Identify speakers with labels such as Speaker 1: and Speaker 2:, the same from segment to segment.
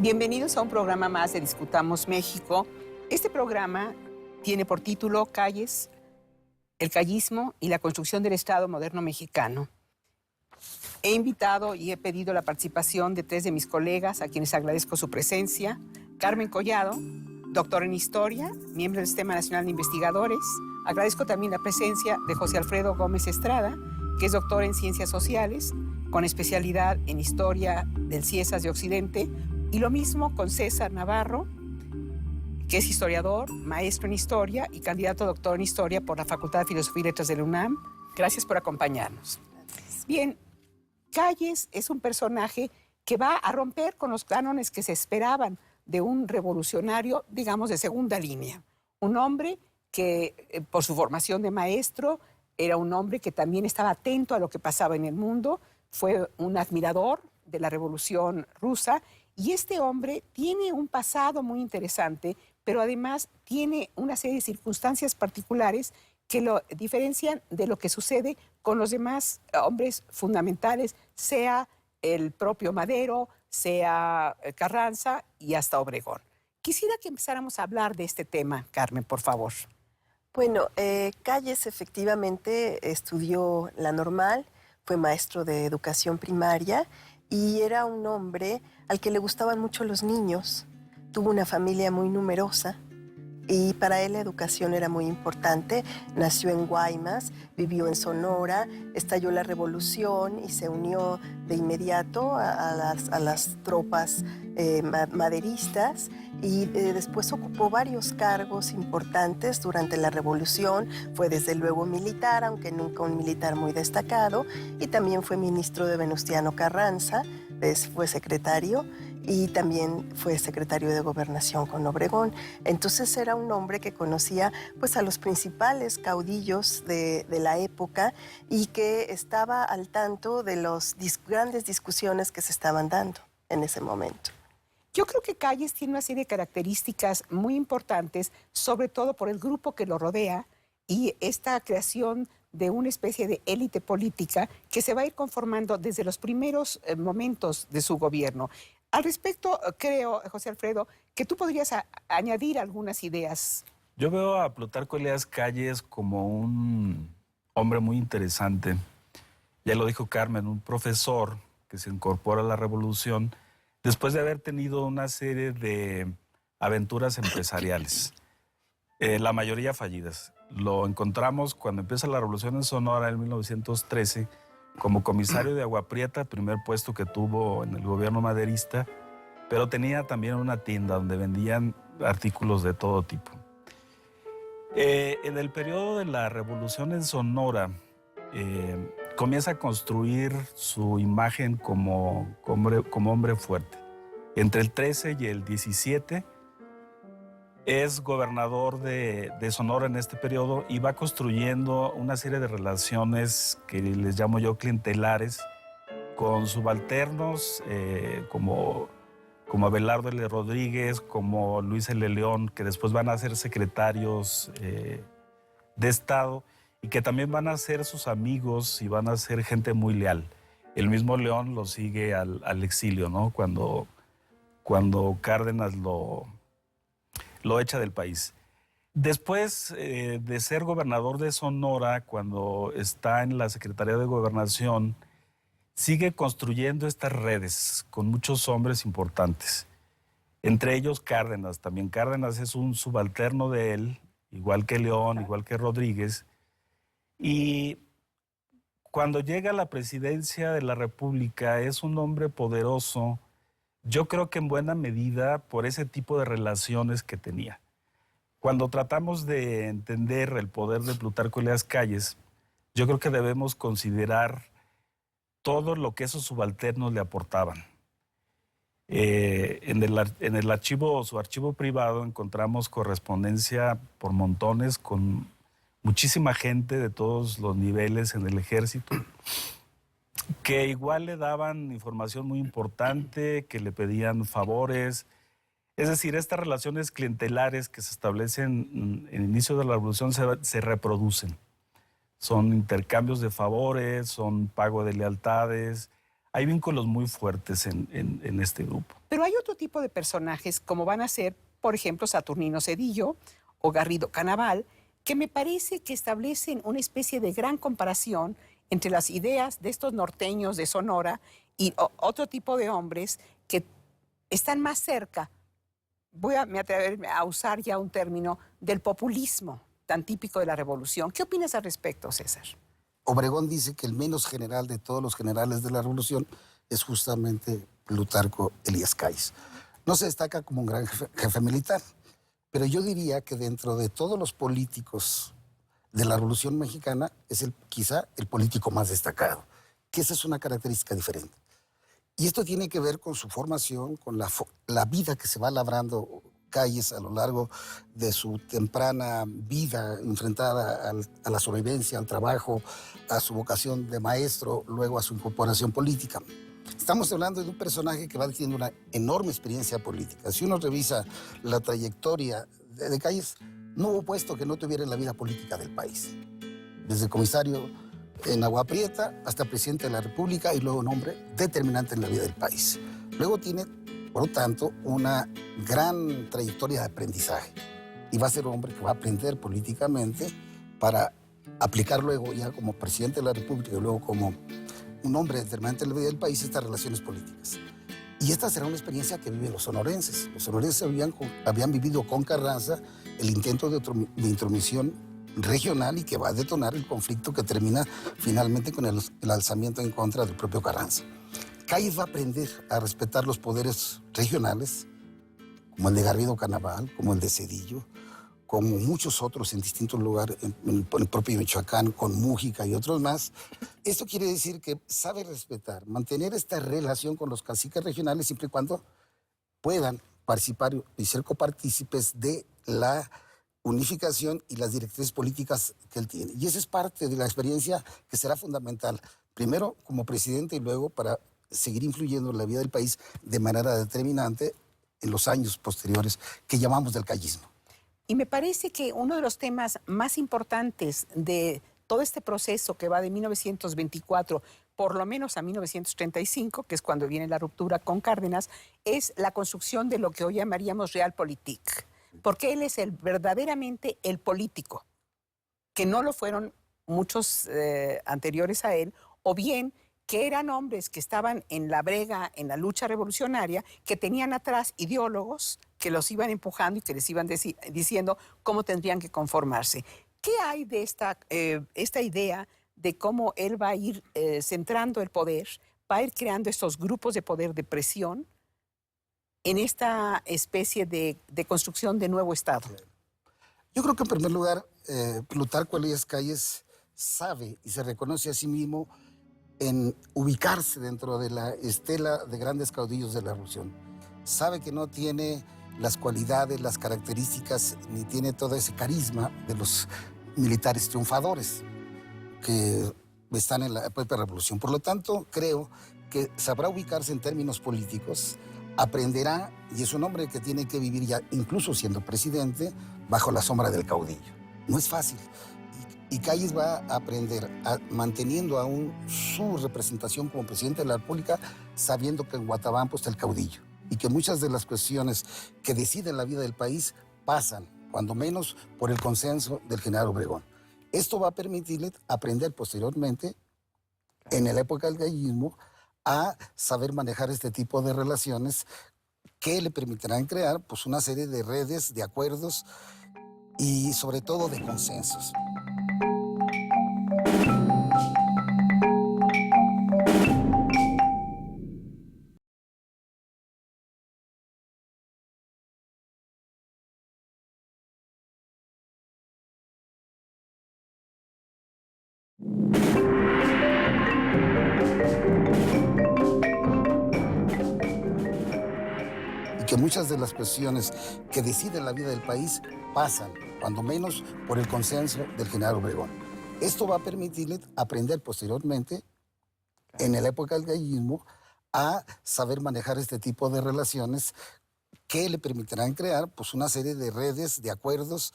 Speaker 1: Bienvenidos a un programa más de Discutamos México. Este programa tiene por título Calles, el callismo y la construcción del Estado moderno mexicano. He invitado y he pedido la participación de tres de mis colegas, a quienes agradezco su presencia. Carmen Collado, doctora en Historia, miembro del Sistema Nacional de Investigadores. Agradezco también la presencia de José Alfredo Gómez Estrada, que es doctor en Ciencias Sociales, con especialidad en Historia del CIESAS de Occidente. Y lo mismo con César Navarro, que es historiador, maestro en Historia y candidato a doctor en Historia por la Facultad de Filosofía y Letras de la UNAM. Gracias por acompañarnos. Bien, Calles es un personaje que va a romper con los cánones que se esperaban de un revolucionario, digamos, de segunda línea. Un hombre que, por su formación de maestro, era un hombre que también estaba atento a lo que pasaba en el mundo, fue un admirador de la Revolución Rusa, y este hombre tiene un pasado muy interesante, pero además tiene una serie de circunstancias particulares que lo diferencian de lo que sucede con los demás hombres fundamentales, sea el propio Madero, sea Carranza y hasta Obregón. Quisiera que empezáramos a hablar de este tema, Carmen, por favor.
Speaker 2: Bueno, Calles efectivamente estudió la normal, fue maestro de educación primaria y era un hombre al que le gustaban mucho los niños. Tuvo una familia muy numerosa y para él la educación era muy importante. Nació en Guaymas, vivió en Sonora, estalló la revolución y se unió de inmediato a las tropas maderistas y después ocupó varios cargos importantes durante la revolución. Fue desde luego militar, aunque nunca un militar muy destacado, y también fue ministro de Venustiano Carranza, fue secretario, y también fue secretario de Gobernación con Obregón. Entonces era un hombre que conocía pues a los principales caudillos de la época y que estaba al tanto de las grandes discusiones que se estaban dando en ese momento.
Speaker 1: Yo creo que Calles tiene una serie de características muy importantes, sobre todo por el grupo que lo rodea y esta creación de una especie de élite política que se va a ir conformando desde los primeros momentos de su gobierno. Al respecto, creo, José Alfredo, que tú podrías añadir algunas ideas.
Speaker 3: Yo veo a Plutarco Elías Calles como un hombre muy interesante. Ya lo dijo Carmen, un profesor que se incorpora a la revolución después de haber tenido una serie de aventuras empresariales, la mayoría fallidas. Lo encontramos cuando empieza la revolución en Sonora en 1913, como comisario de Agua Prieta, primer puesto que tuvo en el gobierno maderista, pero tenía también una tienda donde vendían artículos de todo tipo. En el periodo de la revolución en Sonora, comienza a construir su imagen como hombre fuerte. Entre el 13 y el 17 es gobernador de Sonora en este periodo y va construyendo una serie de relaciones que les llamo yo clientelares con subalternos como Abelardo L. Rodríguez, como Luis L. León, que después van a ser secretarios de Estado y que también van a ser sus amigos y van a ser gente muy leal. El mismo León lo sigue al exilio, ¿no? Cuando Cárdenas lo echa del país. Después de ser gobernador de Sonora, cuando está en la Secretaría de Gobernación, sigue construyendo estas redes con muchos hombres importantes. Entre ellos Cárdenas. También Cárdenas es un subalterno de él, igual que León, igual que Rodríguez. Y cuando llega a la presidencia de la República es un hombre poderoso, yo creo que en buena medida por ese tipo de relaciones que tenía. Cuando tratamos de entender el poder de Plutarco Elías Calles, yo creo que debemos considerar todo lo que esos subalternos le aportaban. En el archivo, su archivo privado, encontramos correspondencia por montones con muchísima gente de todos los niveles en el ejército, que igual le daban información muy importante, que le pedían favores. Es decir, estas relaciones clientelares que se establecen en el inicio de la revolución se reproducen. Son intercambios de favores, son pago de lealtades, hay vínculos muy fuertes en este grupo.
Speaker 1: Pero hay otro tipo de personajes, como van a ser, por ejemplo, Saturnino Cedillo o Garrido Canaval, que me parece que establecen una especie de gran comparación entre las ideas de estos norteños de Sonora y otro tipo de hombres que están más cerca, me atreverme a usar ya un término, del populismo tan típico de la revolución. ¿Qué opinas al respecto, César?
Speaker 4: Obregón dice que el menos general de todos los generales de la revolución es justamente Plutarco Elías Calles. No se destaca como un gran jefe militar, pero yo diría que dentro de todos los políticos de la Revolución Mexicana es quizá el político más destacado, que esa es una característica diferente. Y esto tiene que ver con su formación, con la vida que se va labrando Calles a lo largo de su temprana vida enfrentada a la sobrevivencia, al trabajo, a su vocación de maestro, luego a su incorporación política. Estamos hablando de un personaje que va teniendo una enorme experiencia política. Si uno revisa la trayectoria de Calles, no hubo puesto que no tuviera en la vida política del país. Desde comisario en Agua Prieta hasta presidente de la República y luego un hombre determinante en la vida del país. Luego tiene, por lo tanto, una gran trayectoria de aprendizaje. Y va a ser un hombre que va a aprender políticamente para aplicar luego ya como presidente de la República y luego como un hombre determinante en la vida del país estas relaciones políticas. Y esta será una experiencia que viven los sonorenses. Los sonorenses habían vivido con Carranza el intento de intromisión regional y que va a detonar el conflicto que termina finalmente con el alzamiento en contra del propio Carranza. Calles va a aprender a respetar los poderes regionales, como el de Garrido Canaval, como el de Cedillo, como muchos otros en distintos lugares, en el propio Michoacán, con Mújica y otros más. Esto quiere decir que sabe respetar, mantener esta relación con los caciques regionales siempre y cuando puedan participar y ser copartícipes de la unificación y las directrices políticas que él tiene. Y esa es parte de la experiencia que será fundamental, primero como presidente y luego para seguir influyendo en la vida del país de manera determinante en los años posteriores que llamamos del callismo.
Speaker 1: Y me parece que uno de los temas más importantes de todo este proceso que va de 1924 por lo menos a 1935, que es cuando viene la ruptura con Cárdenas, es la construcción de lo que hoy llamaríamos realpolitik, porque él es verdaderamente el político, que no lo fueron muchos anteriores a él, o bien que eran hombres que estaban en la brega, en la lucha revolucionaria, que tenían atrás ideólogos que los iban empujando y que les iban diciendo cómo tendrían que conformarse. ¿Qué hay de esta idea de cómo él va a ir centrando el poder, va a ir creando estos grupos de poder de presión en esta especie de construcción de nuevo Estado?
Speaker 4: Yo creo que en primer lugar, Plutarco Elías Calles sabe y se reconoce a sí mismo en ubicarse dentro de la estela de grandes caudillos de la revolución. Sabe que no tiene las cualidades, las características, ni tiene todo ese carisma de los militares triunfadores que están en la propia revolución. Por lo tanto, creo que sabrá ubicarse en términos políticos, aprenderá, y es un hombre que tiene que vivir ya, incluso siendo presidente, bajo la sombra del caudillo. No es fácil. Y Calles va a aprender, manteniendo aún su representación como presidente de la República, sabiendo que en Guatabampo está el caudillo y que muchas de las cuestiones que deciden la vida del país pasan, cuando menos, por el consenso del general Obregón. Esto va a permitirle aprender posteriormente, en la época del gallismo, a saber manejar este tipo de relaciones que le permitirán crear pues, una serie de redes, de acuerdos y sobre todo de consensos. Y que muchas de las cuestiones que deciden la vida del país pasan, cuando menos, por el consenso del general Obregón. Esto va a permitirle aprender posteriormente, en la época del gallismo, a saber manejar este tipo de relaciones que le permitirán crear pues, una serie de redes, de acuerdos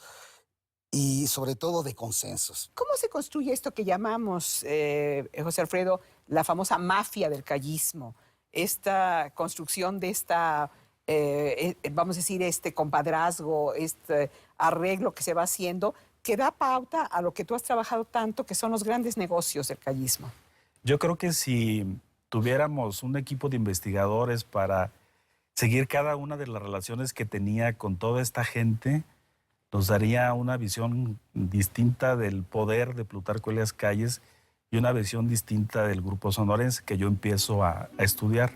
Speaker 4: y sobre todo de consensos.
Speaker 1: ¿Cómo se construye esto que llamamos, José Alfredo, la famosa mafia del callismo, esta construcción de esta, vamos a decir, este compadrazgo, este arreglo que se va haciendo, que da pauta a lo que tú has trabajado tanto, que son los grandes negocios del callismo.
Speaker 3: Yo creo que si tuviéramos un equipo de investigadores para seguir cada una de las relaciones que tenía con toda esta gente, nos daría una visión distinta del poder de Plutarco Elías Calles y una visión distinta del grupo sonorense que yo empiezo a estudiar.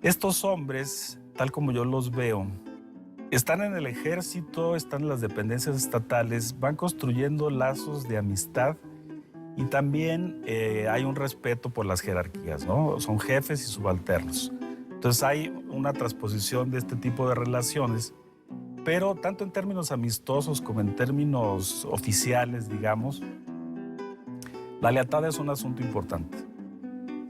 Speaker 3: Estos hombres, tal como yo los veo, están en el ejército, están en las dependencias estatales, van construyendo lazos de amistad y también hay un respeto por las jerarquías, ¿no? Son jefes y subalternos. Entonces hay una transposición de este tipo de relaciones, pero tanto en términos amistosos como en términos oficiales, digamos, la lealtad es un asunto importante.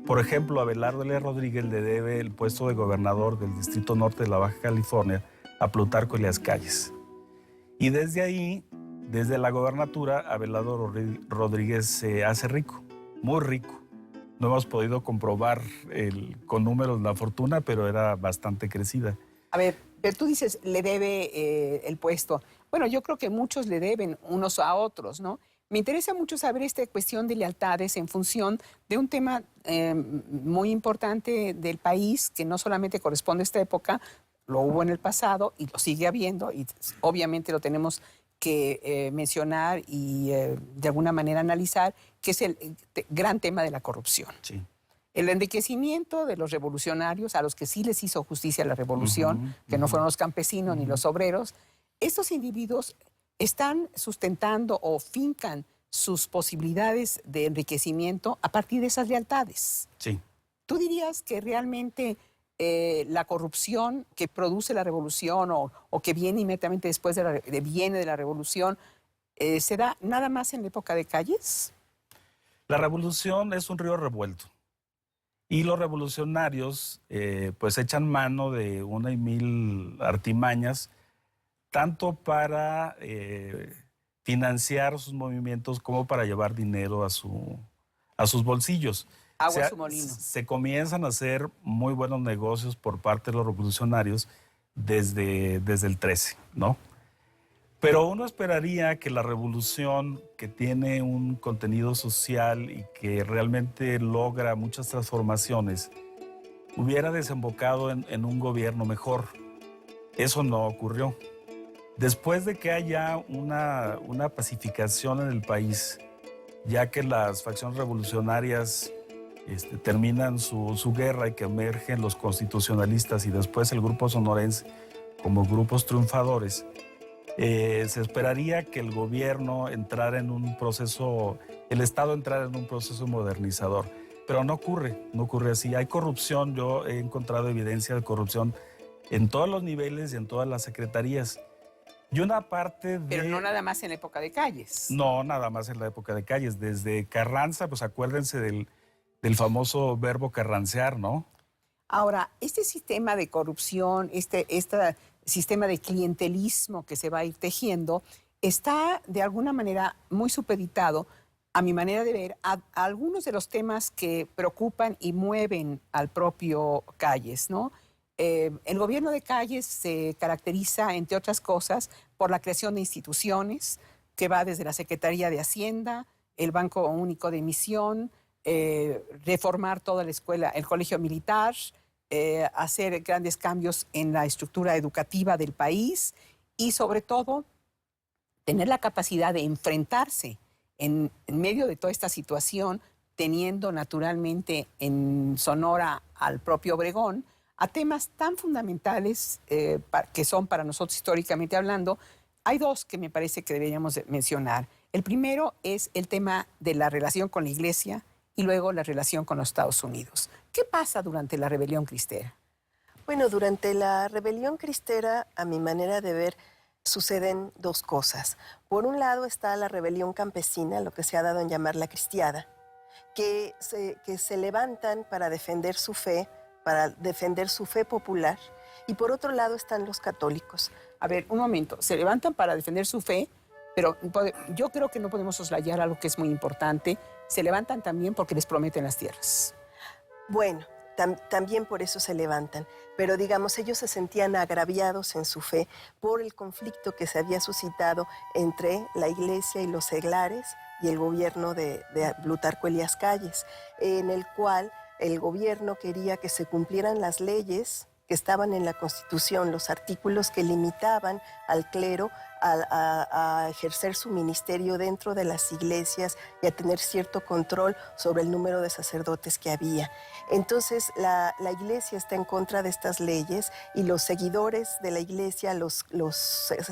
Speaker 3: Por ejemplo, Abelardo L. Rodríguez le debe el puesto de gobernador del Distrito Norte de la Baja California a Plutarco Elías Calles. Y desde ahí, desde la gobernatura, Abelardo Rodríguez se hace rico, muy rico. No hemos podido comprobar con números la fortuna, pero era bastante crecida.
Speaker 1: A ver, pero tú dices, le debe el puesto. Bueno, yo creo que muchos le deben unos a otros, ¿no? Me interesa mucho saber esta cuestión de lealtades en función de un tema muy importante del país, que no solamente corresponde a esta época, lo hubo en el pasado y lo sigue habiendo, y obviamente lo tenemos que mencionar y de alguna manera analizar, que es el gran tema de la corrupción.
Speaker 3: Sí.
Speaker 1: El enriquecimiento de los revolucionarios, a los que sí les hizo justicia la revolución, que no fueron los campesinos ni los obreros, estos individuos están sustentando o fincan sus posibilidades de enriquecimiento a partir de esas lealtades.
Speaker 3: Sí.
Speaker 1: ¿Tú dirías que realmente la corrupción que produce la revolución o que viene inmediatamente después viene de la revolución se da nada más en la época de Calles?
Speaker 3: La revolución es un río revuelto y los revolucionarios pues echan mano de una y mil artimañas, tanto para financiar sus movimientos como para llevar dinero a sus bolsillos.
Speaker 1: Agua a su molino.
Speaker 3: Se comienzan a hacer muy buenos negocios por parte de los revolucionarios desde el 13, ¿no? Pero uno esperaría que la revolución, que tiene un contenido social y que realmente logra muchas transformaciones, hubiera desembocado en un gobierno mejor. Eso no ocurrió. Después de que haya una pacificación en el país, ya que las facciones revolucionarias terminan su guerra y que emergen los constitucionalistas y después el grupo sonorense como grupos triunfadores, se esperaría que el gobierno entrara en un proceso, el Estado entrara en un proceso modernizador. Pero no ocurre así. Hay corrupción, yo he encontrado evidencia de corrupción en todos los niveles y en todas las secretarías. Y una parte de...
Speaker 1: Pero no nada más en la época de Calles.
Speaker 3: No, nada más en la época de Calles. Desde Carranza, pues acuérdense del famoso verbo carrancear, ¿no?
Speaker 1: Ahora, este sistema de corrupción, este sistema de clientelismo que se va a ir tejiendo, está de alguna manera muy supeditado, a mi manera de ver, a algunos de los temas que preocupan y mueven al propio Calles, ¿no? El gobierno de Calles se caracteriza, entre otras cosas, por la creación de instituciones, que va desde la Secretaría de Hacienda, el Banco Único de Emisión, reformar toda la escuela, el colegio militar, hacer grandes cambios en la estructura educativa del país y, sobre todo, tener la capacidad de enfrentarse en medio de toda esta situación, teniendo naturalmente en Sonora al propio Obregón, a temas tan fundamentales que son para nosotros históricamente hablando. Hay dos que me parece que deberíamos mencionar. El primero es el tema de la relación con la Iglesia y luego la relación con los Estados Unidos. ¿Qué pasa durante la rebelión cristera?
Speaker 2: Bueno, durante la rebelión cristera, a mi manera de ver, suceden dos cosas. Por un lado está la rebelión campesina, lo que se ha dado en llamar la cristiada, que se levantan para defender su fe popular, y por otro lado están los católicos.
Speaker 1: A ver, un momento. Se levantan para defender su fe, Pero yo creo que no podemos soslayar algo que es muy importante. Se levantan también porque les prometen las tierras.
Speaker 2: Bueno, también por eso se levantan, pero digamos, ellos se sentían agraviados en su fe por el conflicto que se había suscitado entre la iglesia y los seglares y el gobierno de Plutarco Elías Calles, en el cual el gobierno quería que se cumplieran las leyes que estaban en la Constitución, los artículos que limitaban al clero a ejercer su ministerio dentro de las iglesias y a tener cierto control sobre el número de sacerdotes que había. Entonces, la iglesia está en contra de estas leyes y los seguidores de la iglesia, los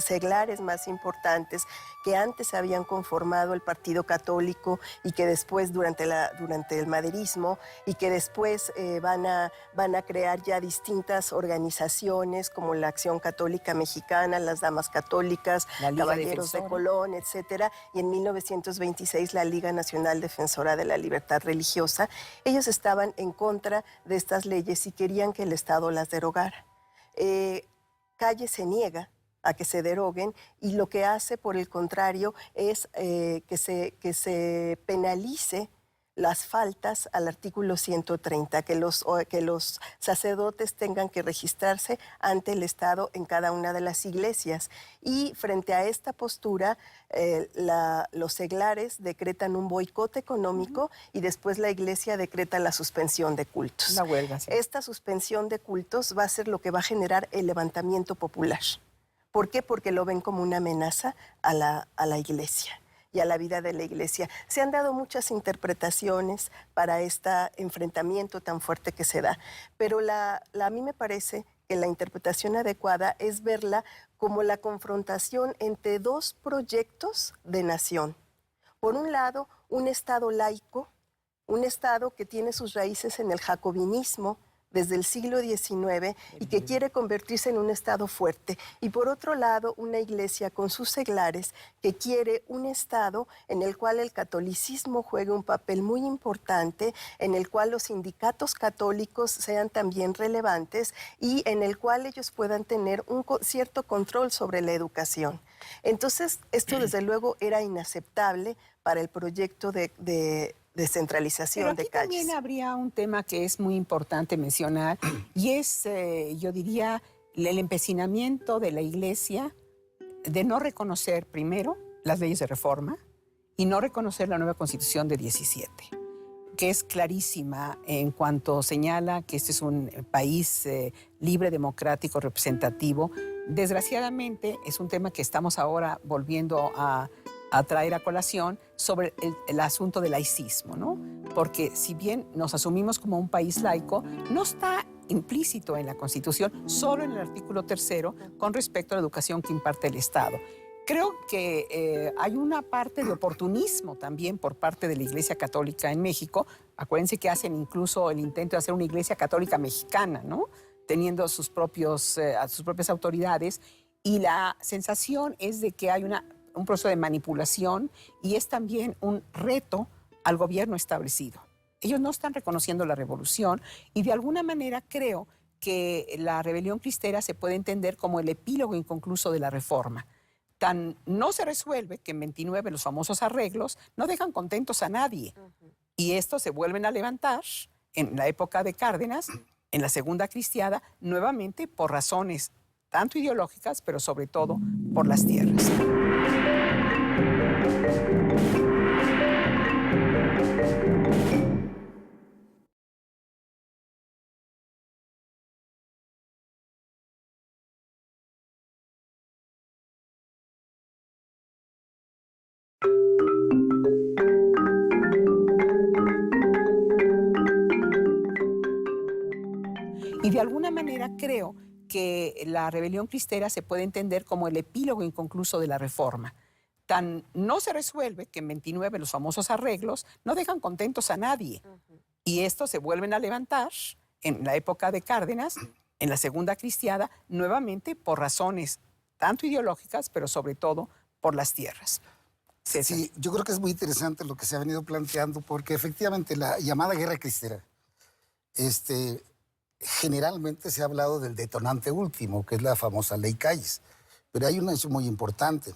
Speaker 2: seglares más importantes, que antes habían conformado el Partido Católico y que después, durante el maderismo, y que después van a crear ya distintas organizaciones como la Acción Católica Mexicana, las Damas Católicas, Caballeros de Colón, etcétera, y en 1926 la Liga Nacional Defensora de la Libertad Religiosa. Ellos estaban en contra de estas leyes y querían que el Estado las derogara. Calles se niega a que se deroguen y lo que hace, por el contrario, es que se penalice las faltas al artículo 130, que los sacerdotes tengan que registrarse ante el Estado en cada una de las iglesias. Y frente a esta postura, los seglares decretan un boicot económico y después la iglesia decreta la suspensión de cultos.
Speaker 1: Una huelga, sí.
Speaker 2: Esta suspensión de cultos va a ser lo que va a generar el levantamiento popular. ¿Por qué? Porque lo ven como una amenaza a la iglesia y a la vida de la iglesia. Se han dado muchas interpretaciones para este enfrentamiento tan fuerte que se da, pero a mí me parece que la interpretación adecuada es verla como la confrontación entre dos proyectos de nación. Por un lado, un Estado laico, un Estado que tiene sus raíces en el jacobinismo desde el siglo XIX y que quiere convertirse en un Estado fuerte. Y por otro lado, una iglesia con sus seglares que quiere un Estado en el cual el catolicismo juegue un papel muy importante, en el cual los sindicatos católicos sean también relevantes y en el cual ellos puedan tener un cierto control sobre la educación. Entonces, esto desde luego era inaceptable para el proyecto de descentralización de Calles.
Speaker 1: Pero aquí también habría un tema que es muy importante mencionar y es, yo diría, el empecinamiento de la iglesia de no reconocer primero las leyes de reforma y no reconocer la nueva Constitución de 17, que es clarísima en cuanto señala que este es un país libre, democrático, representativo. Desgraciadamente es un tema que estamos ahora volviendo a traer a colación sobre el asunto del laicismo, ¿no? Porque si bien nos asumimos como un país laico, no está implícito en la Constitución, solo en el artículo 3 con respecto a la educación que imparte el Estado. Creo que hay una parte de oportunismo también por parte de la Iglesia Católica en México. Acuérdense que hacen incluso el intento de hacer una Iglesia Católica mexicana, ¿no? Teniendo sus propias autoridades. Y la sensación es de que hay un proceso de manipulación y es también un reto al gobierno establecido. Ellos no están reconociendo la revolución y de alguna manera creo que la rebelión cristera se puede entender como el epílogo inconcluso de la reforma. Tan no se resuelve que en 29 los famosos arreglos no dejan contentos a nadie. Y estos se vuelven a levantar en la época de Cárdenas, en la Segunda Cristiada, nuevamente por razones tanto ideológicas, pero sobre todo por las tierras. Y de alguna manera creo que la rebelión cristera se puede entender como el epílogo inconcluso de la reforma. Tan no se resuelve que en 29 los famosos arreglos no dejan contentos a nadie. Y estos se vuelven a levantar en la época de Cárdenas, en la Segunda Cristiada, nuevamente por razones tanto ideológicas, pero sobre todo por las tierras. César.
Speaker 4: Sí, yo creo que es muy interesante lo que se ha venido planteando, porque efectivamente la llamada guerra cristera, generalmente se ha hablado del detonante último, que es la famosa ley Calles. Pero hay un hecho muy importante.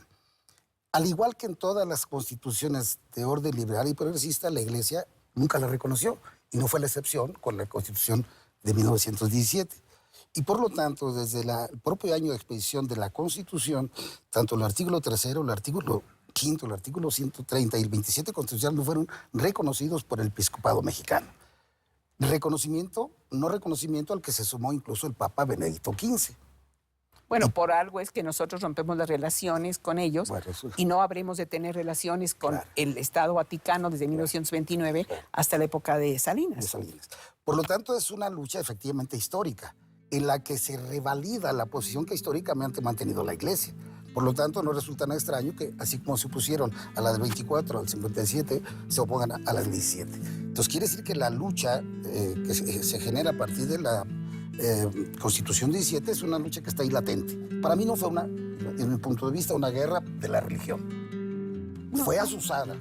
Speaker 4: Al igual que en todas las constituciones de orden liberal y progresista, la Iglesia nunca la reconoció, y no fue la excepción con la Constitución de 1917. Y por lo tanto, desde el propio año de expedición de la Constitución, tanto el artículo 3º, el artículo 5º, el artículo 130 y el 27 constitucional no fueron reconocidos por el episcopado mexicano. Reconocimiento, no reconocimiento al que se sumó incluso el Papa Benedicto XV.
Speaker 1: Bueno, por algo es que nosotros rompemos las relaciones con ellos,
Speaker 4: Bueno, eso-
Speaker 1: y no habremos de tener relaciones con
Speaker 4: Claro.
Speaker 1: el Estado Vaticano desde 1929 hasta la época de
Speaker 4: de
Speaker 1: Salinas.
Speaker 4: Salinas. Por lo tanto, es una lucha efectivamente histórica, en la que se revalida la posición que históricamente ha mantenido la Iglesia. Por lo tanto, no resulta nada extraño que, así como se opusieron a la del 24, al 57, se opongan a la del 17. Entonces, quiere decir que la lucha que se genera a partir de la Constitución 17 es una lucha que está ahí latente. Para mí no fue en mi punto de vista, una guerra de la religión. Fue azuzada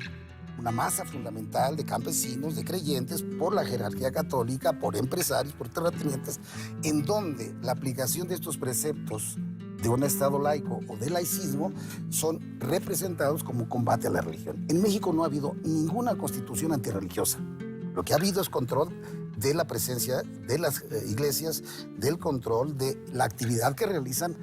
Speaker 4: una masa fundamental de campesinos, de creyentes, por la jerarquía católica, por empresarios, por terratenientes, en donde la aplicación de estos preceptos de un Estado laico o de laicismo son representados como combate a la religión. En México no ha habido ninguna constitución antirreligiosa. Lo que ha habido es control de la presencia de las iglesias, del control de la actividad que realizan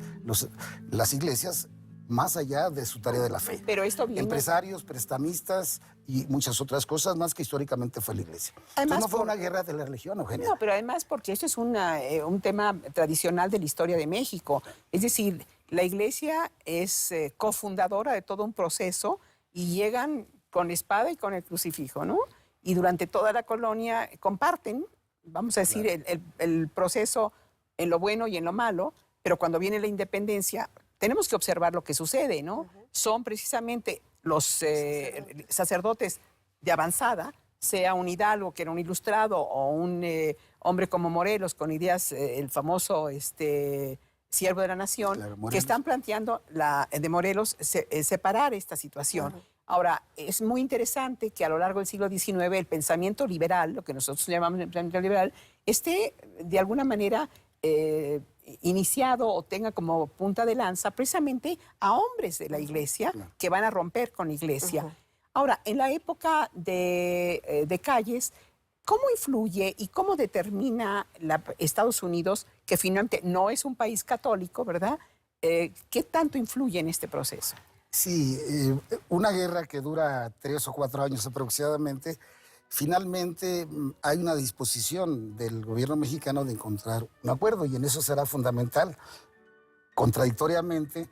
Speaker 4: las iglesias más allá de su tarea de la fe.
Speaker 1: Pero esto viene...
Speaker 4: Empresarios, prestamistas y muchas otras cosas más que históricamente fue la iglesia.
Speaker 1: Además,
Speaker 4: Entonces no fue
Speaker 1: por-
Speaker 4: una guerra de la religión, Eugenia.
Speaker 1: No, pero además porque esto es un tema tradicional de la historia de México. Es decir, la Iglesia es cofundadora de todo un proceso y llegan con la espada y con el crucifijo, ¿no? Y durante toda la colonia comparten, vamos a decir, el proceso en lo bueno y en lo malo, pero cuando viene la independencia tenemos que observar lo que sucede, ¿no? Son precisamente los sacerdotes de avanzada, sea un hidalgo que era un ilustrado o un hombre como Morelos con ideas, el famoso siervo de la nación,
Speaker 4: Claro,
Speaker 1: que
Speaker 4: Morelos.
Speaker 1: están planteando de Morelos separar esta situación.
Speaker 2: Claro.
Speaker 1: Ahora, es muy interesante que a lo largo del siglo XIX el pensamiento liberal, lo que nosotros llamamos el pensamiento liberal, esté de alguna manera iniciado o tenga como punta de lanza precisamente a hombres de la Iglesia
Speaker 4: Claro.
Speaker 1: que van a romper con la Iglesia.
Speaker 2: Ujú.
Speaker 1: Ahora, en la época de Calles, ¿cómo influye y cómo determina Estados Unidos, que finalmente no es un país católico, ¿verdad? ¿Qué tanto influye en este proceso?
Speaker 4: Sí, una guerra que dura 3 o 4 años aproximadamente, finalmente hay una disposición del gobierno mexicano de encontrar un acuerdo y en eso será fundamental. Contradictoriamente,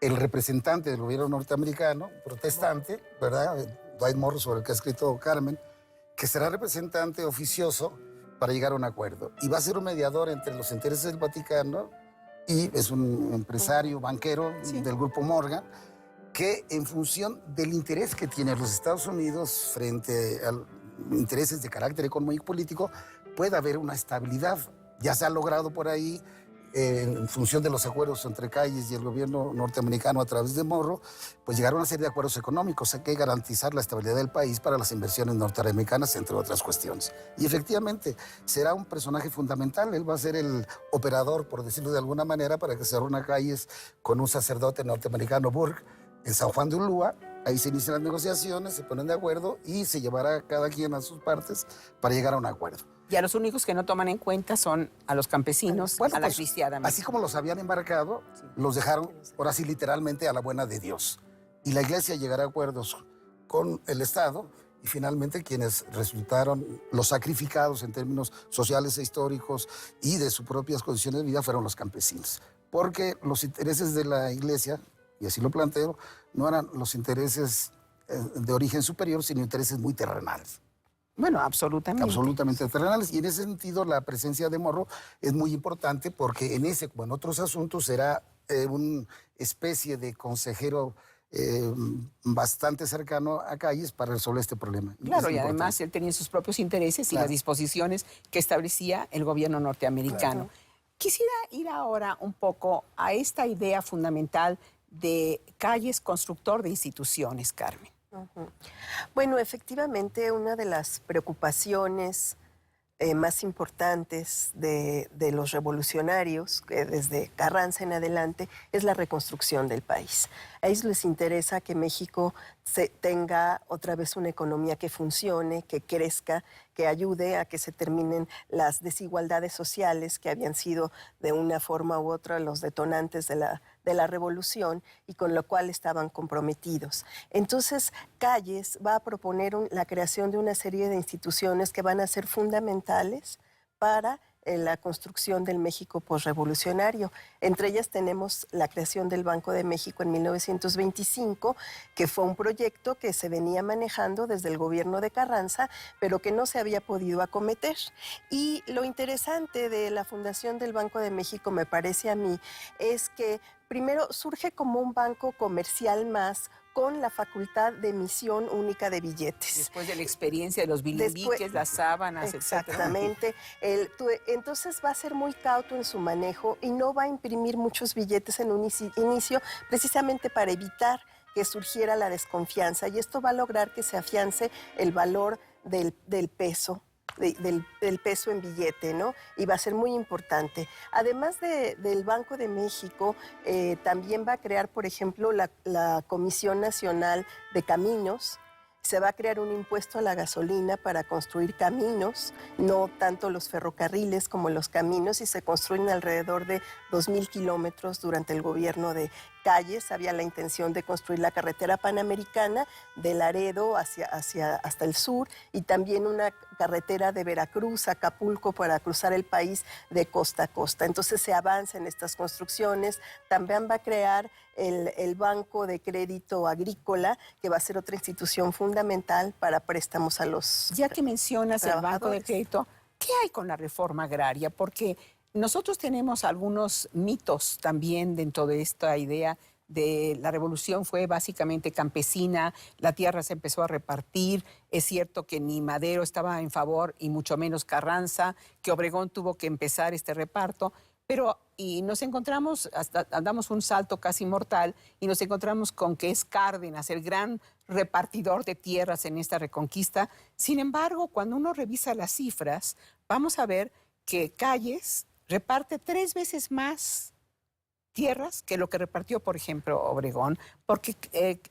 Speaker 4: el representante del gobierno norteamericano, protestante, ¿verdad? Dwight Morrow, sobre el que ha escrito Carmen, que será representante oficioso para llegar a un acuerdo. Y va a ser un mediador entre los intereses del Vaticano y es un empresario, banquero
Speaker 1: Sí.
Speaker 4: del grupo Morgan, que en función del interés que tienen los Estados Unidos frente a intereses de carácter económico y político, puede haber una estabilidad. Ya se ha logrado por ahí, en función de los acuerdos entre Calles y el gobierno norteamericano a través de Morrow, pues llegaron a una serie de acuerdos económicos. Hay que garantizar la estabilidad del país para las inversiones norteamericanas, entre otras cuestiones. Y efectivamente, será un personaje fundamental. Él va a ser el operador, por decirlo de alguna manera, para que se reúna Calles con un sacerdote norteamericano, Burke, en San Juan de Ulúa. Ahí se inician las negociaciones, se ponen de acuerdo y se llevará cada quien a sus partes para llegar a un acuerdo.
Speaker 1: Y a los únicos que no toman en cuenta son a los campesinos,
Speaker 4: Bueno,
Speaker 1: a la
Speaker 4: pues,
Speaker 1: cristiada.
Speaker 4: así como los habían embarcado, los dejaron, ahora sí, literalmente a la buena de Dios. Y la iglesia llegará a acuerdos con el Estado y finalmente quienes resultaron los sacrificados en términos sociales e históricos y de sus propias condiciones de vida fueron los campesinos. Porque los intereses de la iglesia, y así lo planteo, no eran los intereses de origen superior, sino intereses muy terrenales.
Speaker 1: Bueno, absolutamente.
Speaker 4: Absolutamente terrenales. Y en ese sentido, la presencia de Morrow es muy importante porque en ese, como en otros asuntos, será una especie de consejero bastante cercano a Calles para resolver este problema.
Speaker 1: Claro,
Speaker 4: Es
Speaker 1: y además
Speaker 4: importante.
Speaker 1: él tenía sus propios intereses y
Speaker 4: Claro.
Speaker 1: las disposiciones que establecía el gobierno norteamericano.
Speaker 2: Claro.
Speaker 1: Quisiera ir ahora un poco a esta idea fundamental de Calles, constructor de instituciones, Carmen.
Speaker 2: Ujú. Bueno, efectivamente, una de las preocupaciones más importantes de los revolucionarios, desde Carranza en adelante, es la reconstrucción del país. A ellos les interesa que México tenga otra vez una economía que funcione, que crezca, que ayude a que se terminen las desigualdades sociales que habían sido de una forma u otra los detonantes de la revolución y con lo cual estaban comprometidos. Entonces, Calles va a proponer la creación de una serie de instituciones que van a ser fundamentales para la construcción del México posrevolucionario. Entre ellas tenemos la creación del Banco de México en 1925, que fue un proyecto que se venía manejando desde el gobierno de Carranza, pero que no se había podido acometer. Y lo interesante de la fundación del Banco de México, me parece a mí, es que primero surge como un banco comercial más, con la facultad de emisión única de billetes.
Speaker 1: Después de la experiencia de los bilimbiques, las sábanas,
Speaker 2: exactamente. Entonces va a ser muy cauto en su manejo y no va a imprimir muchos billetes en un inicio, precisamente para evitar que surgiera la desconfianza. Y esto va a lograr que se afiance el valor del peso. Del peso en billete, ¿no? Y va a ser muy importante. Además del Banco de México, también va a crear, por ejemplo, la Comisión Nacional de Caminos. Se va a crear un impuesto a la gasolina para construir caminos, no tanto los ferrocarriles como los caminos, y se construyen alrededor de 2,000 kilómetros durante el gobierno de Calles. Había la intención de construir la carretera panamericana de Laredo hasta el sur, y también una carretera de Veracruz a Acapulco para cruzar el país de costa a costa. Entonces se avanza en estas construcciones. También va a crear el Banco de Crédito Agrícola, que va a ser otra institución fundamental para préstamos a los
Speaker 1: Ya que mencionas el Banco de Crédito, ¿qué hay con la reforma agraria? Porque nosotros tenemos algunos mitos también dentro de esta idea de la revolución fue básicamente campesina, la tierra se empezó a repartir, es cierto que ni Madero estaba en favor y mucho menos Carranza, que Obregón tuvo que empezar este reparto, y nos encontramos, damos un salto casi mortal y nos encontramos con que es Cárdenas el gran repartidor de tierras en esta reconquista. Sin embargo, cuando uno revisa las cifras, vamos a ver que Calles reparte 3 veces más tierras que lo que repartió, por ejemplo, Obregón, porque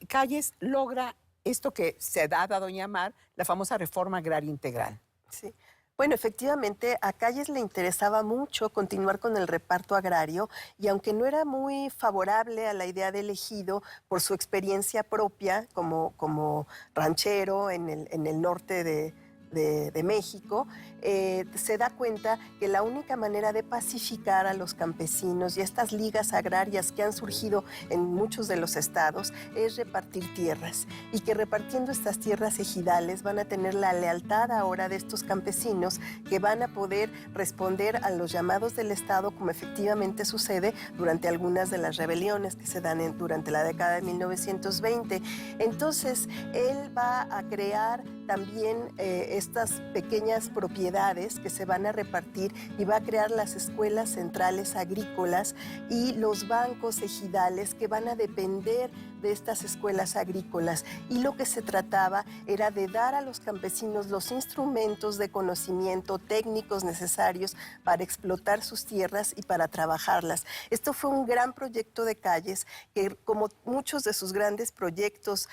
Speaker 1: Calles logra esto que se ha dado a llamar la famosa reforma agraria integral.
Speaker 2: Sí. Bueno, efectivamente, a Calles le interesaba mucho continuar con el reparto agrario, y aunque no era muy favorable a la idea del ejido por su experiencia propia como ranchero en el norte de México, se da cuenta que la única manera de pacificar a los campesinos y estas ligas agrarias que han surgido en muchos de los estados es repartir tierras, y que repartiendo estas tierras ejidales van a tener la lealtad ahora de estos campesinos, que van a poder responder a los llamados del Estado, como efectivamente sucede durante algunas de las rebeliones que se dan durante la década de 1920. Entonces, él va a crear también estas pequeñas propiedades que se van a repartir, y va a crear las escuelas centrales agrícolas y los bancos ejidales que van a depender de estas escuelas agrícolas. Y lo que se trataba era de dar a los campesinos los instrumentos de conocimiento técnicos necesarios para explotar sus tierras y para trabajarlas. Esto fue un gran proyecto de Calles, que como muchos de sus grandes proyectos,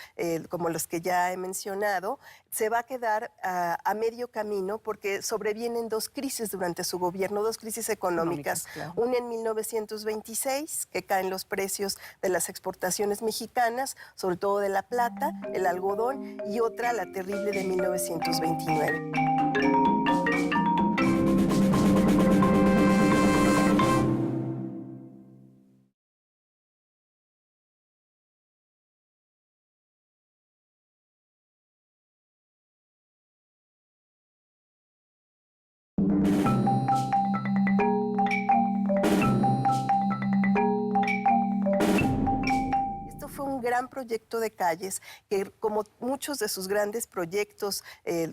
Speaker 2: como los que ya he mencionado, se va a quedar a medio camino, porque sobrevienen 2 crisis durante su gobierno, 2 crisis económicas.
Speaker 1: Claro.
Speaker 2: Una en 1926, que caen los precios de las exportaciones mexicanas, sobre todo de la plata, el algodón, y otra, la terrible de 1929. gran proyecto de Calles, que como muchos de sus grandes proyectos,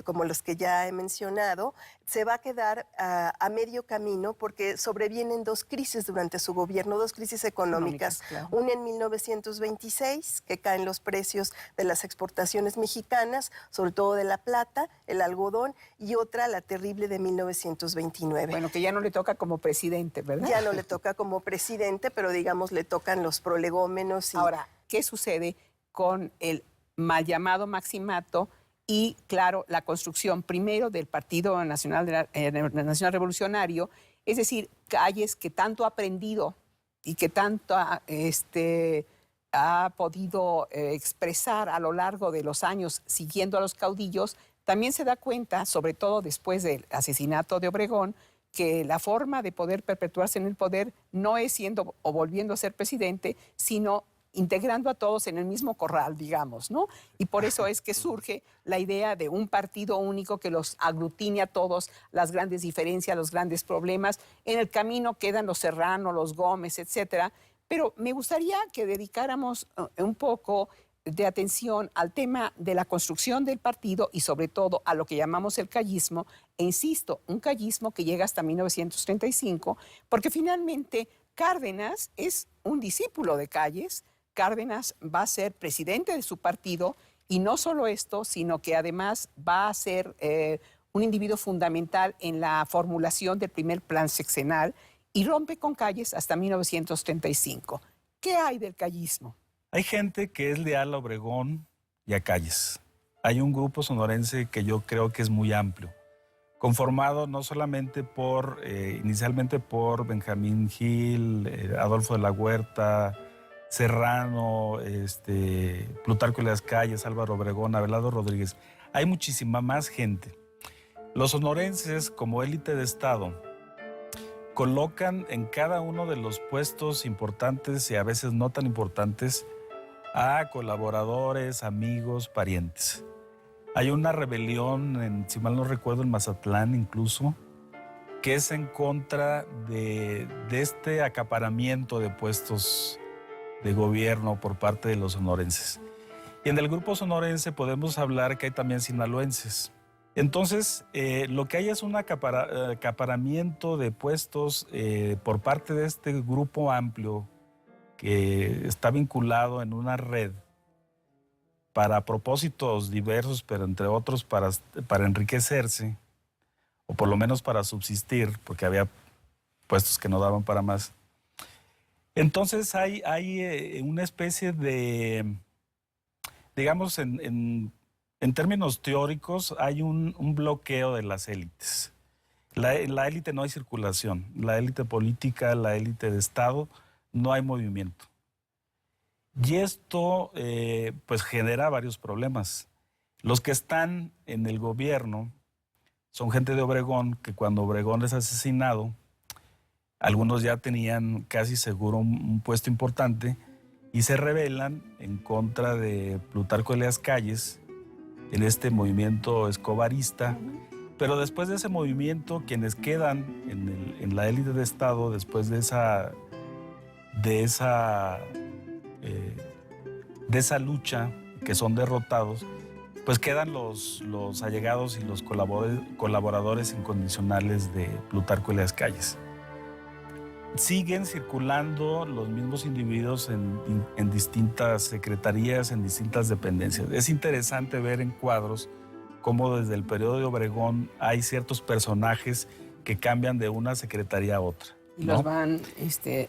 Speaker 2: como los que ya he mencionado, se va a quedar a medio camino porque sobrevienen dos crisis durante su gobierno, dos crisis económicas.
Speaker 1: Claro.
Speaker 2: Una en 1926, que caen los precios de las exportaciones mexicanas, sobre todo de la plata, el algodón, y otra, la terrible de 1929.
Speaker 1: Bueno, que ya no le toca como presidente, ¿verdad?
Speaker 2: Ya no le toca como presidente, pero digamos le tocan los prolegómenos.
Speaker 1: Ahora, ¿qué sucede con el mal llamado maximato y, claro, la construcción primero del Partido Nacional, Nacional Revolucionario? Es decir, Calles, que tanto ha aprendido y que tanto ha podido expresar a lo largo de los años siguiendo a los caudillos, también se da cuenta, sobre todo después del asesinato de Obregón, que la forma de poder perpetuarse en el poder no es siendo o volviendo a ser presidente, sino integrando a todos en el mismo corral, digamos, ¿no? Y por eso es que surge la idea de un partido único que los aglutine a todos, las grandes diferencias, los grandes problemas. En el camino quedan los Serrano, los Gómez, etcétera. Pero me gustaría que dedicáramos un poco de atención al tema de la construcción del partido y sobre todo a lo que llamamos el callismo, e insisto, un callismo que llega hasta 1935, porque finalmente Cárdenas es un discípulo de Calles. Cárdenas va a ser presidente de su partido y no solo esto, sino que además va a ser un individuo fundamental en la formulación del primer plan sexenal y rompe con Calles hasta 1935. ¿Qué hay del callismo?
Speaker 3: Hay gente que es leal a Obregón y a Calles. Hay un grupo sonorense que yo creo que es muy amplio, conformado no solamente inicialmente por Benjamín Gil, Adolfo de la Huerta, Serrano, Plutarco Elías Calles, Álvaro Obregón, Abelardo Rodríguez. Hay muchísima más gente. Los sonorenses, como élite de Estado, colocan en cada uno de los puestos importantes y a veces no tan importantes a colaboradores, amigos, parientes. Hay una rebelión, si mal no recuerdo, en Mazatlán incluso, que es en contra de este acaparamiento de puestos de gobierno por parte de los sonorenses. Y en el grupo sonorense podemos hablar que hay también sinaloenses. Entonces, lo que hay es un acaparamiento de puestos por parte de este grupo amplio que está vinculado en una red para propósitos diversos, pero entre otros para enriquecerse, o por lo menos para subsistir, porque había puestos que no daban para más. Entonces hay una especie de, digamos, en términos teóricos, hay un bloqueo de las élites. La élite no hay circulación, la élite política, la élite de Estado, no hay movimiento. Y esto pues genera varios problemas. Los que están en el gobierno son gente de Obregón, que cuando Obregón es asesinado, algunos ya tenían casi seguro un puesto importante y se rebelan en contra de Plutarco Elías Calles en este movimiento escobarista. Pero después de ese movimiento, quienes quedan en la élite de Estado, después de esa lucha, que son derrotados, pues quedan los allegados y los colaboradores incondicionales de Plutarco Elías Calles. Siguen circulando los mismos individuos en distintas secretarías, en distintas dependencias. Es interesante ver en cuadros cómo desde el periodo de Obregón hay ciertos personajes que cambian de una secretaría a otra.
Speaker 1: Y los van...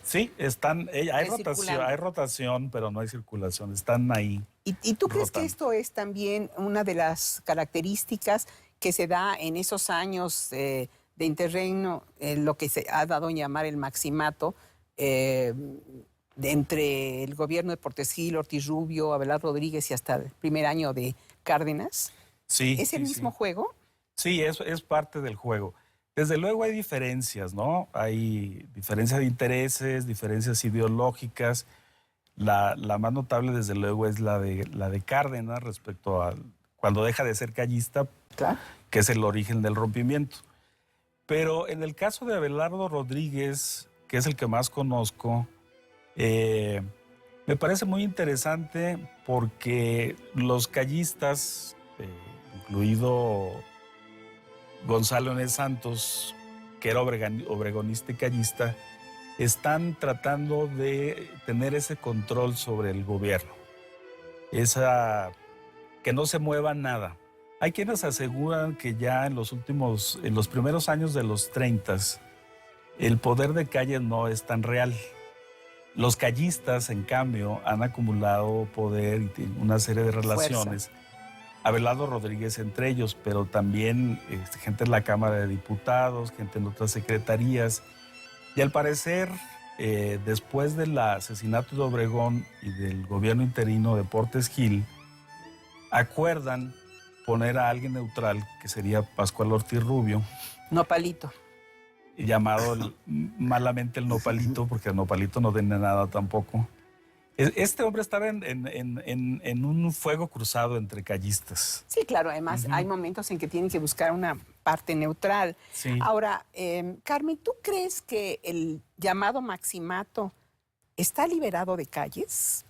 Speaker 3: Sí, hay rotación, pero no hay circulación, están ahí.
Speaker 1: ¿Y tú crees que esto es también una de las características que se da en esos años de interregno, lo que se ha dado en llamar el maximato, entre el gobierno de Portes Gil, Ortiz Rubio, Abelardo Rodríguez y hasta el primer año de Cárdenas?
Speaker 3: Sí.
Speaker 1: ¿Es el mismo juego?
Speaker 3: Sí, es parte del juego. Desde luego hay diferencias, ¿no? Hay diferencias de intereses, diferencias ideológicas. La más notable, desde luego, es la de Cárdenas respecto a cuando deja de ser callista,
Speaker 1: Claro.
Speaker 3: que es el origen del rompimiento. Pero en el caso de Abelardo Rodríguez, que es el que más conozco, Me parece muy interesante porque los callistas, incluido Gonzalo N. Santos, que era obregonista y callista, están tratando de tener ese control sobre el gobierno, que no se mueva nada. Hay quienes aseguran que ya en los primeros años de los 30, el poder de Calles no es tan real. Los callistas, en cambio, han acumulado poder y tienen una serie de relaciones.
Speaker 1: Fuerza.
Speaker 3: Abelardo Rodríguez entre ellos, pero también gente en la Cámara de Diputados, gente en otras secretarías. Y al parecer, después del asesinato de Obregón y del gobierno interino de Portes Gil, acuerdan poner a alguien neutral, que sería Pascual Ortiz Rubio,
Speaker 1: Nopalito.
Speaker 3: llamado malamente el Nopalito, porque el Nopalito no tiene nada tampoco. Este hombre estaba en un fuego cruzado entre callistas.
Speaker 1: Sí, claro, además hay momentos en que tienen que buscar una parte neutral.
Speaker 3: Sí.
Speaker 1: Ahora, Carmen, ¿tú crees que el llamado maximato está liberado de Calles?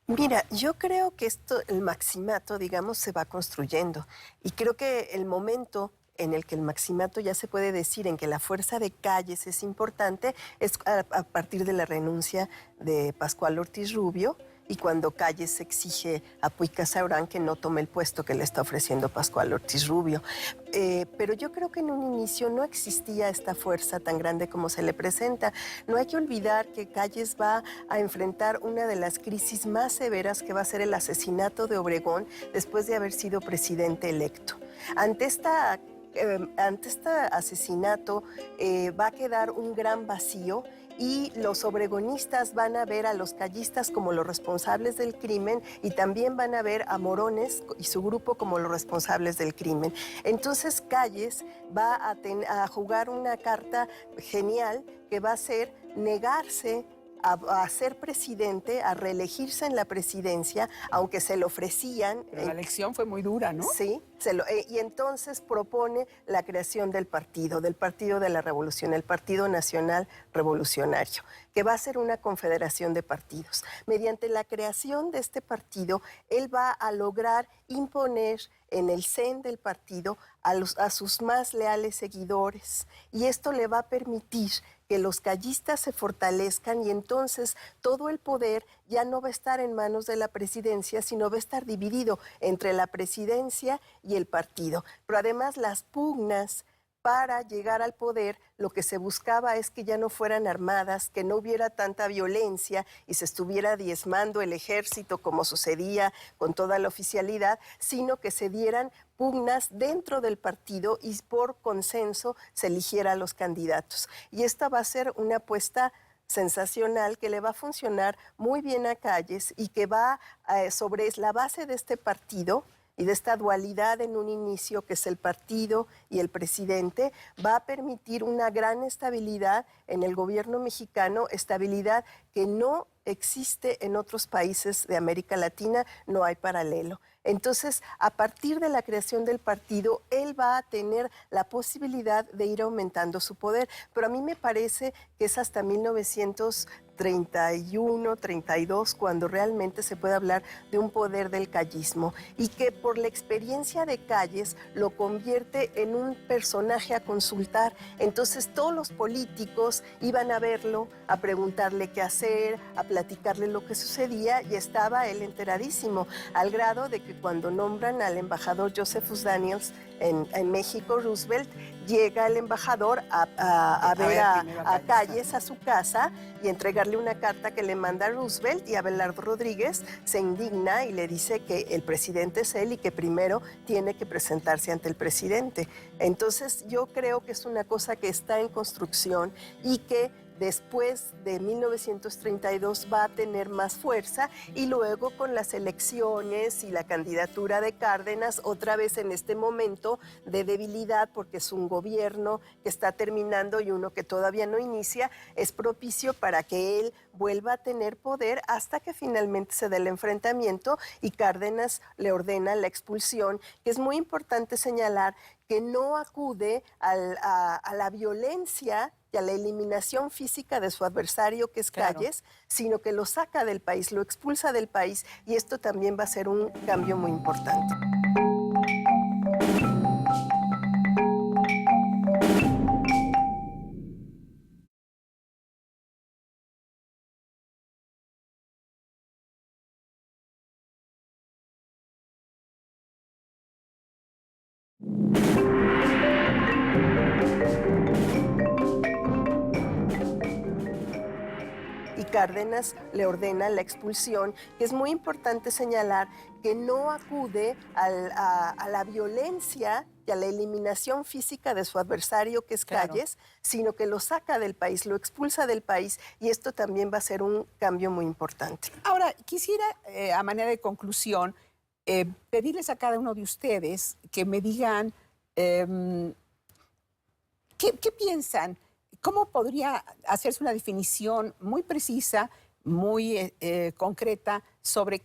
Speaker 2: Mira, yo creo que el maximato, digamos, se va construyendo. Y creo que el momento en el que el maximato ya se puede decir en que la fuerza de Calles es importante es a partir de la renuncia de Pascual Ortiz Rubio y cuando Calles exige a Puig Casaurán que no tome el puesto que le está ofreciendo Pascual Ortiz Rubio. Pero yo creo que en un inicio no existía esta fuerza tan grande como se le presenta. No hay que olvidar que Calles va a enfrentar una de las crisis más severas que va a ser el asesinato de Obregón después de haber sido presidente electo. Ante este asesinato va a quedar un gran vacío y los obregonistas van a ver a los callistas como los responsables del crimen y también van a ver a Morones y su grupo como los responsables del crimen. Entonces Calles va a jugar una carta genial que va a ser negarse a ser presidente, a reelegirse en la presidencia, aunque se le ofrecían.
Speaker 1: Pero la elección fue muy dura, ¿no?
Speaker 2: Sí, y entonces propone la creación del Partido de la Revolución, el Partido Nacional Revolucionario, que va a ser una confederación de partidos. Mediante la creación de este partido, él va a lograr imponer en el CEN del partido a sus más leales seguidores, y esto le va a permitir que los callistas se fortalezcan y entonces todo el poder ya no va a estar en manos de la presidencia, sino va a estar dividido entre la presidencia y el partido. Pero además las pugnas para llegar al poder, lo que se buscaba es que ya no fueran armadas, que no hubiera tanta violencia y se estuviera diezmando el ejército como sucedía con toda la oficialidad, sino que se dieran pugnas dentro del partido y por consenso se eligiera a los candidatos. Y esta va a ser una apuesta sensacional que le va a funcionar muy bien a Calles y que va sobre la base de este partido y de esta dualidad en un inicio que es el partido y el presidente, va a permitir una gran estabilidad en el gobierno mexicano, estabilidad que no existe en otros países de América Latina, no hay paralelo. Entonces, a partir de la creación del partido, él va a tener la posibilidad de ir aumentando su poder, pero a mí me parece que es hasta 1931, 32, cuando realmente se puede hablar de un poder del callismo y que por la experiencia de Calles lo convierte en un personaje a consultar. Entonces todos los políticos iban a verlo, a preguntarle qué hacer, a platicarle lo que sucedía y estaba él enteradísimo, al grado de que cuando nombran al embajador Josephus Daniels en México, Roosevelt, llega el embajador a ver a Calles a su casa y entregarle una carta que le manda a Roosevelt, y Abelardo Rodríguez se indigna y le dice que el presidente es él y que primero tiene que presentarse ante el presidente. Entonces yo creo que es una cosa que está en construcción y que después de 1932 va a tener más fuerza, y luego con las elecciones y la candidatura de Cárdenas, otra vez en este momento de debilidad, porque es un gobierno que está terminando y uno que todavía no inicia, es propicio para que él vuelva a tener poder hasta que finalmente se dé el enfrentamiento y Cárdenas le ordena la expulsión, que es muy importante señalar que no acude a la violencia y a la eliminación física de su adversario, que es
Speaker 1: Claro.
Speaker 2: Calles, sino que lo saca del país, lo expulsa del país, y esto también va a ser un cambio muy importante. Y Cárdenas le ordena la expulsión, que es muy importante señalar que no acude a la violencia y a la eliminación física de su adversario, que es
Speaker 1: Claro.
Speaker 2: Calles, sino que lo saca del país, lo expulsa del país, y esto también va a ser un cambio muy importante.
Speaker 1: Ahora, quisiera, a manera de conclusión, pedirles a cada uno de ustedes que me digan ¿qué piensan? ¿Cómo podría hacerse una definición muy precisa, muy concreta sobre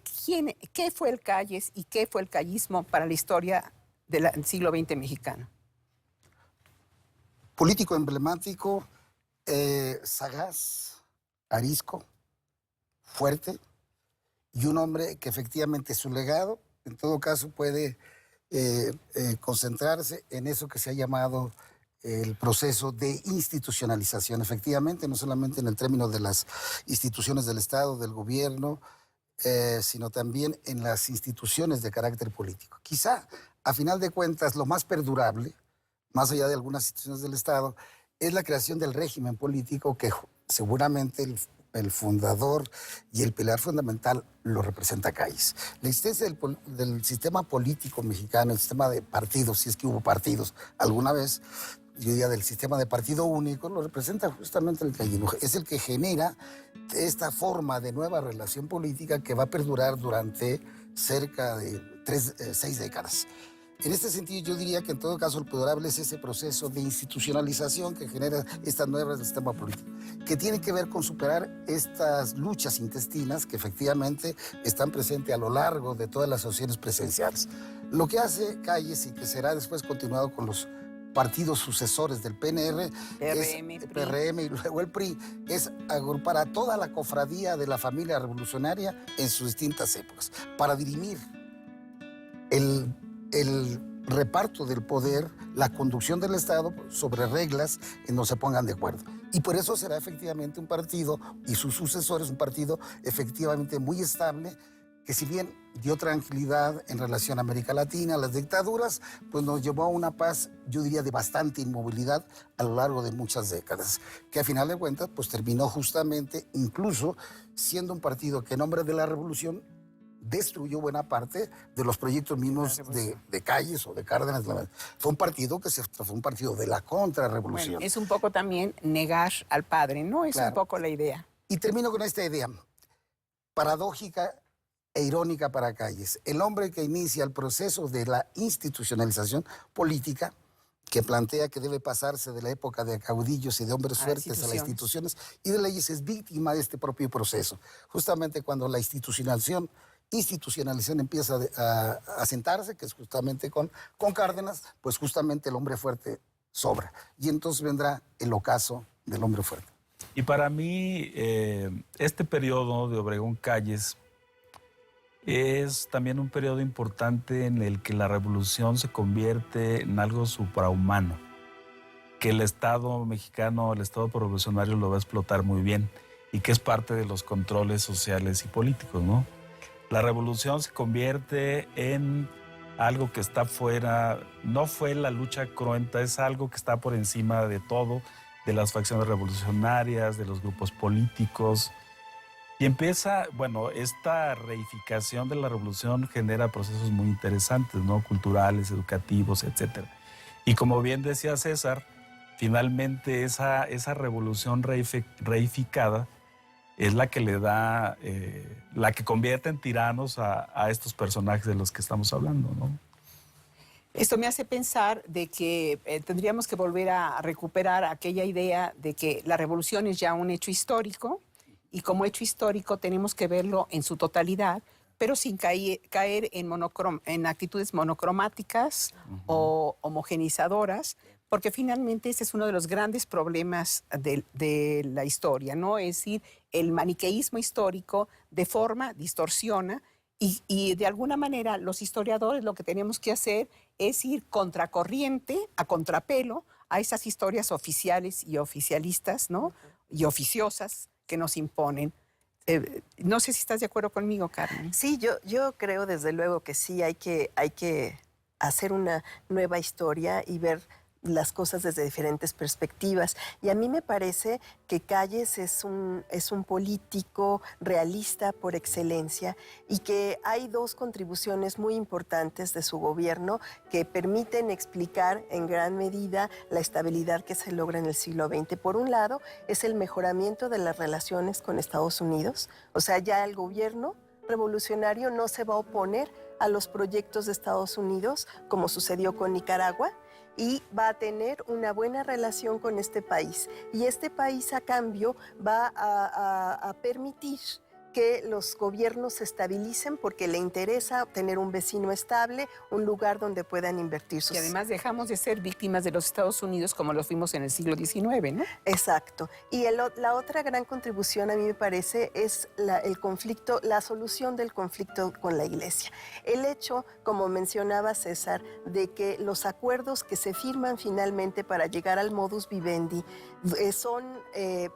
Speaker 1: qué fue el Calles y qué fue el callismo para la historia del siglo XX mexicano?
Speaker 4: Político emblemático, sagaz, arisco, fuerte, y un hombre que efectivamente su legado, en todo caso, puede concentrarse en eso que se ha llamado el proceso de institucionalización, efectivamente, no solamente en el término de las instituciones del Estado, del gobierno, sino también en las instituciones de carácter político. Quizá, a final de cuentas, lo más perdurable, más allá de algunas instituciones del Estado, es la creación del régimen político que seguramente el fundador y el pilar fundamental lo representa Calles. La existencia del sistema político mexicano, el sistema de partidos, si es que hubo partidos alguna vez, yo diría del sistema de partido único, lo representa justamente el callismo. Es el que genera esta forma de nueva relación política que va a perdurar durante cerca de 6 décadas. En este sentido, yo diría que en todo caso el perdurable es ese proceso de institucionalización que genera esta nueva sistema político, que tiene que ver con superar estas luchas intestinas que efectivamente están presentes a lo largo de todas las asociaciones presidenciales. Lo que hace Calles y que será después continuado con los partidos sucesores del PNR, PRM y luego el PRI, es agrupar a toda la cofradía de la familia revolucionaria en sus distintas épocas, para dirimir el reparto del poder, la conducción del Estado sobre reglas en donde se pongan de acuerdo. Y por eso será efectivamente un partido, y sus sucesores, un partido efectivamente muy estable, que si bien dio tranquilidad en relación a América Latina, las dictaduras, pues nos llevó a una paz, yo diría, de bastante inmovilidad a lo largo de muchas décadas, que a final de cuentas, pues terminó justamente, incluso siendo un partido que en nombre de la revolución destruyó buena parte de los proyectos mismos de Calles o de Cárdenas. Fue un partido que fue un partido de la contrarrevolución.
Speaker 1: Bueno, es un poco también negar al padre, ¿no? Es
Speaker 4: Claro.
Speaker 1: un poco la idea.
Speaker 4: Y termino con esta idea paradójica e irónica para Calles. El hombre que inicia el proceso de la institucionalización política, que plantea que debe pasarse de la época de caudillos y de hombres fuertes a las instituciones y de leyes, es víctima de este propio proceso. Justamente cuando la institucionalización empieza a sentarse, que es justamente con Cárdenas, pues justamente el hombre fuerte sobra. Y entonces vendrá el ocaso del hombre fuerte.
Speaker 3: Y para mí, este periodo de Obregón Calles es también un periodo importante en el que la revolución se convierte en algo suprahumano, que el Estado mexicano, el Estado revolucionario lo va a explotar muy bien y que es parte de los controles sociales y políticos, ¿no? La revolución se convierte en algo que está fuera, no fue la lucha cruenta, es algo que está por encima de todo, de las facciones revolucionarias, de los grupos políticos. Y empieza, bueno, esta reificación de la revolución genera procesos muy interesantes, ¿no? Culturales, educativos, etc. Y como bien decía César, finalmente esa revolución reificada es la que le da, la que convierte en tiranos a estos personajes de los que estamos hablando, ¿no?
Speaker 1: Esto me hace pensar de que tendríamos que volver a recuperar aquella idea de que la revolución es ya un hecho histórico y como hecho histórico tenemos que verlo en su totalidad, pero sin caer en actitudes monocromáticas o homogenizadoras, porque finalmente ese es uno de los grandes problemas de la historia, ¿no? Es decir, el maniqueísmo histórico deforma, distorsiona, y de alguna manera los historiadores lo que tenemos que hacer es ir contracorriente, a contrapelo, a esas historias oficiales y oficialistas, ¿no? Y oficiosas que nos imponen. No sé si estás de acuerdo conmigo, Carmen.
Speaker 2: Sí, yo creo desde luego que sí, hay que hacer una nueva historia y ver las cosas desde diferentes perspectivas. Y a mí me parece que Calles es un político realista por excelencia y que hay dos contribuciones muy importantes de su gobierno que permiten explicar en gran medida la estabilidad que se logra en el siglo XX. Por un lado, es el mejoramiento de las relaciones con Estados Unidos. O sea, ya el gobierno revolucionario no se va a oponer a los proyectos de Estados Unidos, como sucedió con Nicaragua, y va a tener una buena relación con este país. Y este país, a cambio, va a permitir que los gobiernos se estabilicen porque le interesa tener un vecino estable, un lugar donde puedan invertir sus...
Speaker 1: Y además dejamos de ser víctimas de los Estados Unidos como lo fuimos en el siglo XIX, ¿no?
Speaker 2: Exacto. Y la otra gran contribución, a mí me parece, es el conflicto, la solución del conflicto con la Iglesia. El hecho, como mencionaba César, de que los acuerdos que se firman finalmente para llegar al modus vivendi son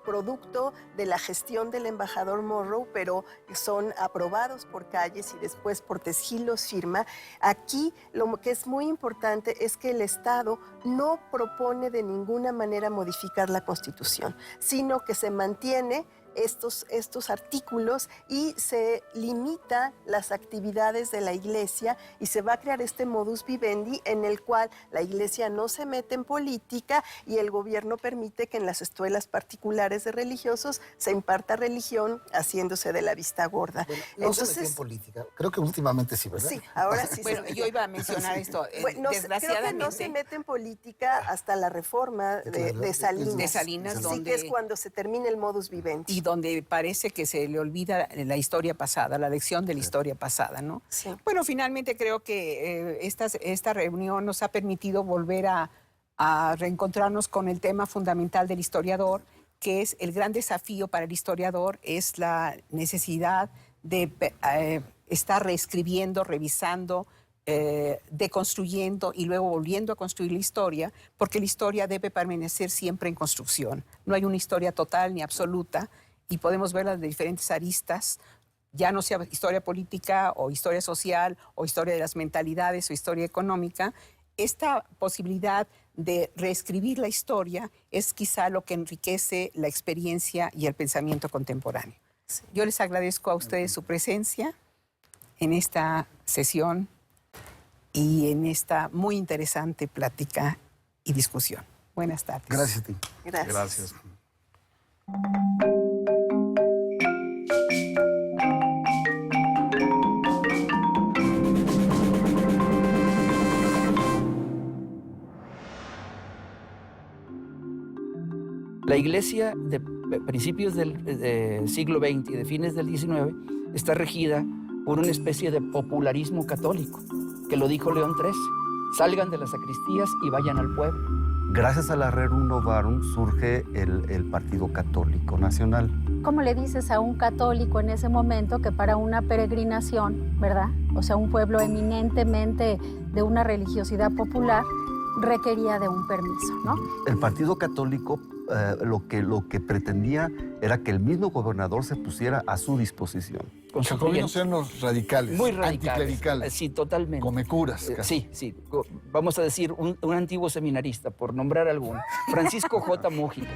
Speaker 2: producto de la gestión del embajador Morrow, pero son aprobados por Calles y después Portes-Gil los firma. Aquí lo que es muy importante es que el Estado no propone de ninguna manera modificar la Constitución, sino que se mantiene estos artículos y se limita las actividades de la Iglesia y se va a crear este modus vivendi en el cual la Iglesia no se mete en política y el gobierno permite que en las escuelas particulares de religiosos se imparta religión haciéndose de la vista gorda.
Speaker 4: Bueno, no se metió en política. Creo que últimamente sí, ¿verdad?
Speaker 2: Sí, ahora sí.
Speaker 1: Bueno, yo iba a mencionar esto.
Speaker 2: Bueno,
Speaker 1: desgraciadamente,
Speaker 2: creo que no se mete en política hasta la reforma de Salinas.
Speaker 1: De Salinas,
Speaker 2: sí,
Speaker 1: donde...
Speaker 2: que es cuando se termina el modus vivendi.
Speaker 1: Y donde parece que se le olvida la historia pasada, la lección de la historia pasada, ¿no?
Speaker 2: Sí.
Speaker 1: Bueno, finalmente creo que esta reunión nos ha permitido volver a reencontrarnos con el tema fundamental del historiador, que es el gran desafío para el historiador, es la necesidad de estar reescribiendo, revisando, deconstruyendo y luego volviendo a construir la historia, porque la historia debe permanecer siempre en construcción. No hay una historia total ni absoluta y podemos verla de diferentes aristas, ya no sea historia política o historia social o historia de las mentalidades o historia económica. Esta posibilidad de reescribir la historia es quizá lo que enriquece la experiencia y el pensamiento contemporáneo. Sí. Yo les agradezco a ustedes su presencia en esta sesión y en esta muy interesante plática y discusión. Buenas tardes.
Speaker 4: Gracias a ti.
Speaker 2: Gracias.
Speaker 3: Gracias.
Speaker 5: La Iglesia de principios del siglo XX y de fines del XIX está regida por una especie de popularismo católico, que lo dijo León XIII. Salgan de las sacristías y vayan al pueblo.
Speaker 6: Gracias a la Rerum Novarum surge el Partido Católico Nacional.
Speaker 7: ¿Cómo le dices a un católico en ese momento que para una peregrinación, ¿verdad? O sea, un pueblo eminentemente de una religiosidad popular requería de un permiso, ¿no?
Speaker 6: El Partido Católico lo que pretendía era que el mismo gobernador se pusiera a su disposición.
Speaker 5: Con su
Speaker 8: Jacobinos eran los radicales,
Speaker 5: muy radicales,
Speaker 8: anticlericales.
Speaker 5: Sí, totalmente.
Speaker 8: Comecuras. Casi.
Speaker 5: Sí. Vamos a decir un antiguo seminarista, por nombrar alguno. Francisco J. Mújica.